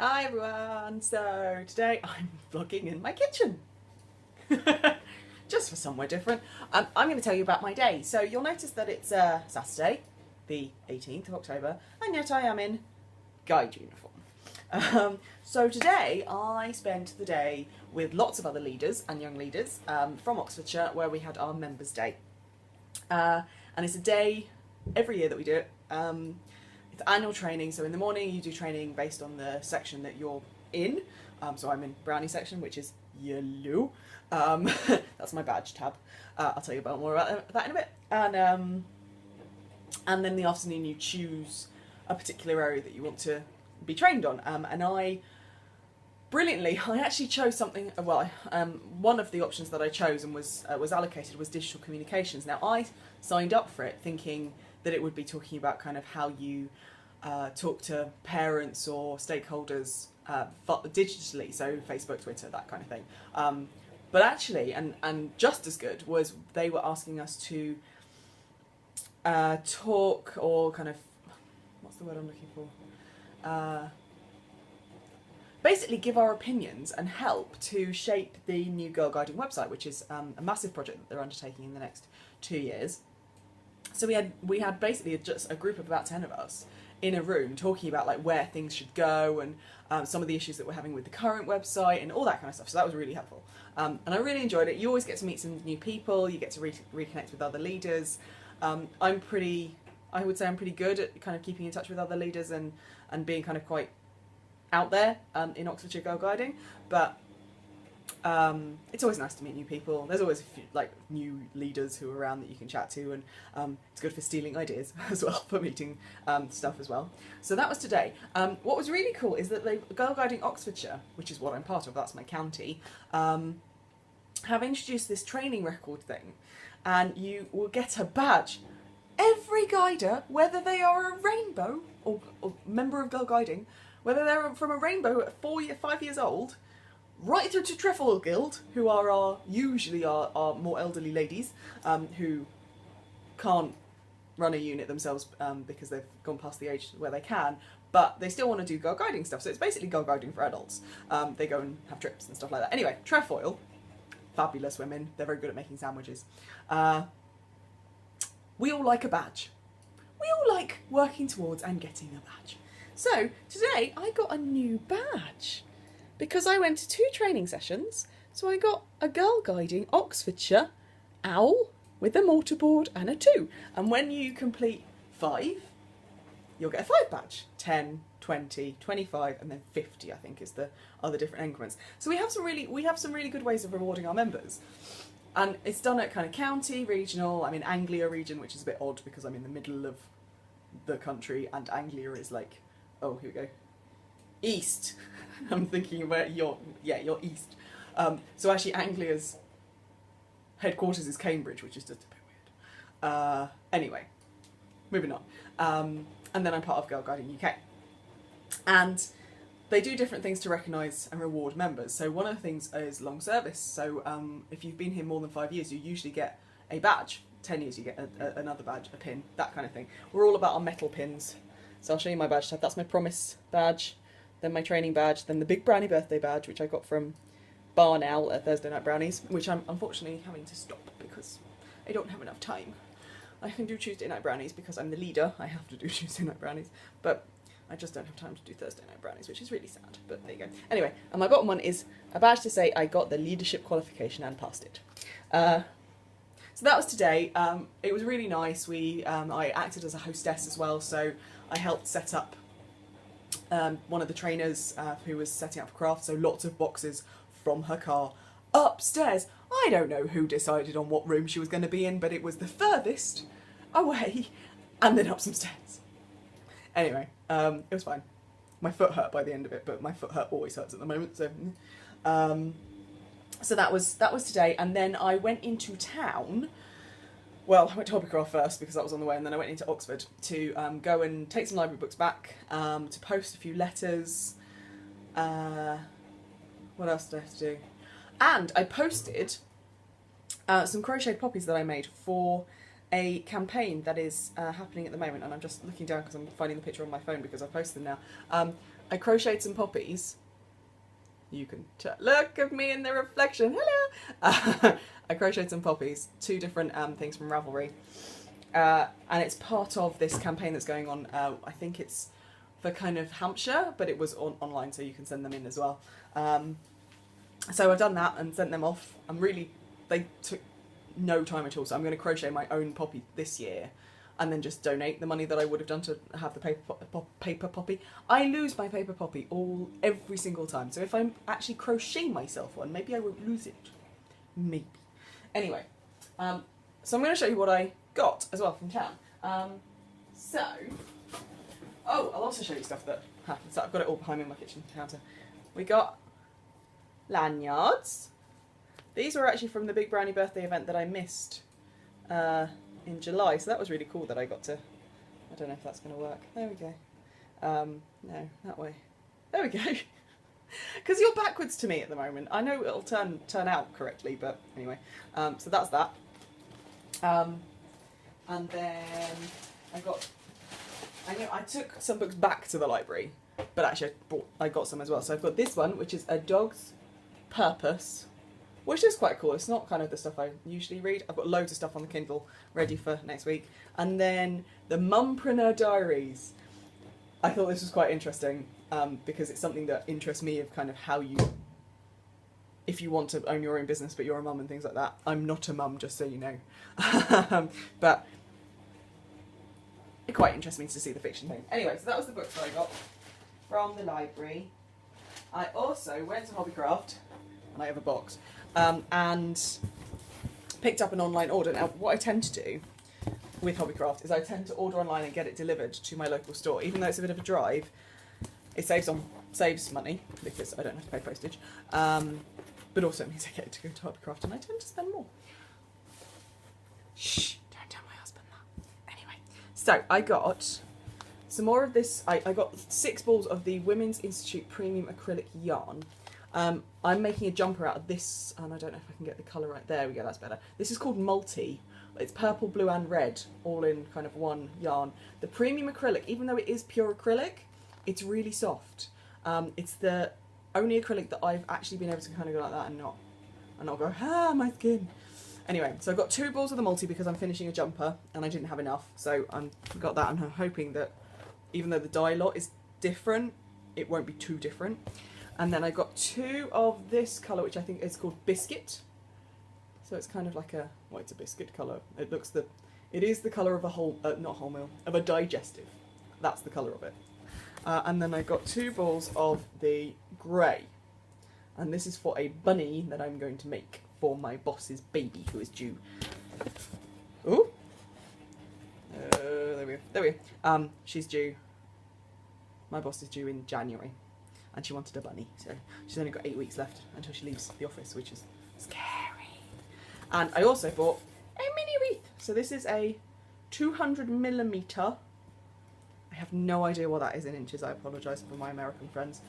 Hi everyone! So today I'm vlogging in my kitchen. Just for somewhere different. I'm going to tell you about my day. So you'll notice that it's Saturday, the 18th of October, and yet I am in guide uniform. So today I spent the day with lots of other leaders and young leaders from Oxfordshire where we had our Members' Day. And it's a day every year that we do it. It's annual training, so in the morning you do training based on the section that you're in. So I'm in brownie section, which is yellow. That's my badge tab. I'll tell you more about that in a bit. And then in the afternoon you choose a particular area that you want to be trained on. And I actually chose something. One of the options that I chose and was allocated was digital communications. Now I signed up for it thinking that it would be talking about kind of how you talk to parents or stakeholders digitally, so Facebook, Twitter, that kind of thing. But actually, and just as good, was they were asking us to talk or kind of, what's the word I'm looking for? Basically give our opinions and help to shape the new Girl Guiding website, which is a massive project that they're undertaking in the next 2 years. So we had basically just a group of about 10 of us in a room talking about like where things should go and some of the issues that we're having with the current website and all that kind of stuff. So that was really helpful. And I really enjoyed it. You always get to meet some new people, you get to reconnect with other leaders. I would say I'm pretty good at kind of keeping in touch with other leaders and being kind of quite out there in Oxfordshire Girl Guiding, but it's always nice to meet new people. There's always a few, like, new leaders who are around that you can chat to, and it's good for stealing ideas as well, for meeting stuff as well. So that was today. What was really cool is that Girl Guiding Oxfordshire, which is what I'm part of, that's my county, have introduced this training record thing, and you will get a badge. Every guider, whether they are a rainbow or member of Girl Guiding, whether they're from a rainbow at 5 years old, right through to Trefoil Guild, who are usually our more elderly ladies who can't run a unit themselves because they've gone past the age where they can, but they still want to do Girl Guiding stuff. So it's basically Girl Guiding for adults. They go and have trips and stuff like that. Anyway, Trefoil, fabulous women. They're very good at making sandwiches. We all like a badge. We all like working towards and getting a badge. So today I got a new badge because I went to 2 training sessions. So I got a Girl Guiding Oxfordshire owl with a mortarboard and a 2. And when you complete 5, you'll get a 5 badge. 10, 20, 25, and then 50, I think, is the other different increments. So we have some really good ways of rewarding our members. And it's done at kind of county, regional. I'm in Anglia region, which is a bit odd because I'm in the middle of the country, and Anglia is like, oh, here we go, east. I'm thinking where you're east. So actually Anglia's headquarters is Cambridge, which is just a bit weird. Anyway, moving on. And then I'm part of Girl Guiding UK. And they do different things to recognise and reward members. So one of the things is long service. So if you've been here more than 5 years, you usually get a badge. 10 years you get another badge, a pin, that kind of thing. We're all about our metal pins. So I'll show you my badge tab. That's my promise badge, then my training badge, then the big brownie birthday badge, which I got from Barn Owl at Thursday Night Brownies, which I'm unfortunately having to stop because I don't have enough time. I can do Tuesday Night Brownies because I'm the leader. I have to do Tuesday Night Brownies, but I just don't have time to do Thursday Night Brownies, which is really sad, but there you go. Anyway, and my bottom one is a badge to say I got the leadership qualification and passed it. So that was today. It was really nice. I acted as a hostess as well, so I helped set up one of the trainers who was setting up craft, so lots of boxes from her car upstairs. I don't know who decided on what room she was going to be in, but it was the furthest away and then up some stairs. Anyway, it was fine. My foot hurt by the end of it, but my foot always hurts at the moment, so... So that was today, and then I went into town. Well, I went to Hobbycraft first because that was on the way, and then I went into Oxford to go and take some library books back, to post a few letters. What else did I have to do? And I posted some crocheted poppies that I made for a campaign that is happening at the moment, and I'm just looking down because I'm finding the picture on my phone because I've posted them now. I crocheted some poppies. You can look at me in the reflection. Hello. I crocheted some poppies, 2 different things from Ravelry, and it's part of this campaign that's going on. I think it's for kind of Hampshire, but it was online, so you can send them in as well. So I've done that and sent them off. They took no time at all, so I'm going to crochet my own poppy this year and then just donate the money that I would have done to have the paper poppy. I lose my paper poppy every single time, so if I actually crochet myself one, maybe I won't lose it. Maybe. Anyway, so I'm going to show you what I got as well from town. I'll also show you stuff that happened. So I've got it all behind me on my kitchen counter. We got lanyards. These were actually from the Big Brownie birthday event that I missed in July, so that was really cool that I got to. I don't know if that's going to work. There we go. No, that way. There we go. Because you're backwards to me at the moment. I know it'll turn out correctly, but anyway. So that's that. And then I took some books back to the library, but actually I got some as well. So I've got this one, which is A Dog's Purpose, which is quite cool. It's not kind of the stuff I usually read. I've got loads of stuff on the Kindle ready for next week. And then the Mumpreneur Diaries. I thought this was quite interesting because it's something that interests me, of kind of how if you want to own your own business but you're a mum and things like that. I'm not a mum, just so you know. But it quite interests me to see the fiction thing. Anyway, so that was the books that I got from the library. I also went to Hobbycraft, and I have a box, and picked up an online order. Now, what I tend to do with Hobbycraft is I tend to order online and get it delivered to my local store. Even though it's a bit of a drive, it saves money because I don't have to pay postage, but also means I get to go to Hobbycraft and I tend to spend more. Shh, don't tell my husband that. Anyway, so I got some more of this. I got 6 balls of the Women's Institute Premium Acrylic Yarn. I'm making a jumper out of this, and I don't know if I can get the colour right. There we go, that's better. This is called Multi. It's purple, blue and red, all in kind of one yarn. The premium acrylic, even though it is pure acrylic, it's really soft. It's the only acrylic that I've actually been able to kind of go like that and not go, my skin. Anyway, so I've got 2 balls of the Multi because I'm finishing a jumper and I didn't have enough. So I've got that, and I'm hoping that even though the dye lot is different, it won't be too different. And then I got 2 of this colour, which I think is called Biscuit. So it's kind of like it's a biscuit colour. It is the colour of a not wholemeal, of a digestive. That's the colour of it. And then I got 2 balls of the grey. And this is for a bunny that I'm going to make for my boss's baby who is due. Ooh. There we go. She's due. My boss is due in January. And she wanted a bunny. So she's only got 8 weeks left until she leaves the office, which is scary. And I also bought a mini wreath. So this is a 200mm. I have no idea what that is in inches. I apologise for my American friends.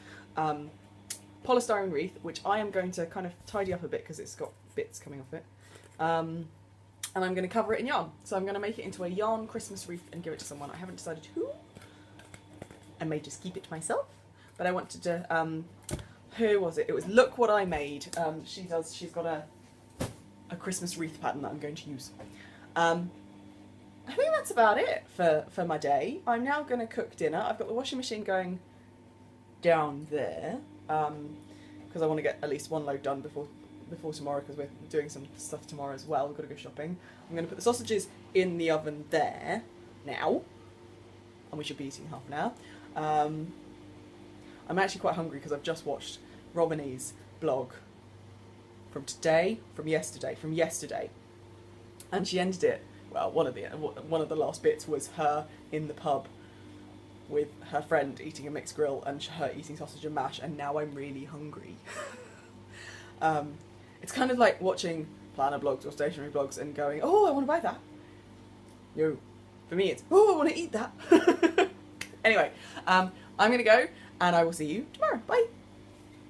Polystyrene wreath, which I am going to kind of tidy up a bit because it's got bits coming off it. And I'm going to cover it in yarn. So I'm going to make it into a yarn Christmas wreath and give it to someone. I haven't decided who. I may just keep it to myself. But I wanted to, who was it? It was Look What I Made. She's got a Christmas wreath pattern that I'm going to use. I think that's about it for my day. I'm now going to cook dinner. I've got the washing machine going down there because I want to get at least 1 load done before tomorrow because we're doing some stuff tomorrow as well. We've got to go shopping. I'm going to put the sausages in the oven there now, and we should be eating in half an hour. I'm actually quite hungry because I've just watched Robin's blog from yesterday, and she ended it. Well, one of the last bits was her in the pub with her friend eating a mixed grill and her eating sausage and mash, and now I'm really hungry. It's kind of like watching planner blogs or stationery blogs and going, oh, I want to buy that. No, for me it's, oh, I want to eat that. Anyway, I'm going to go, and I will see you tomorrow. Bye.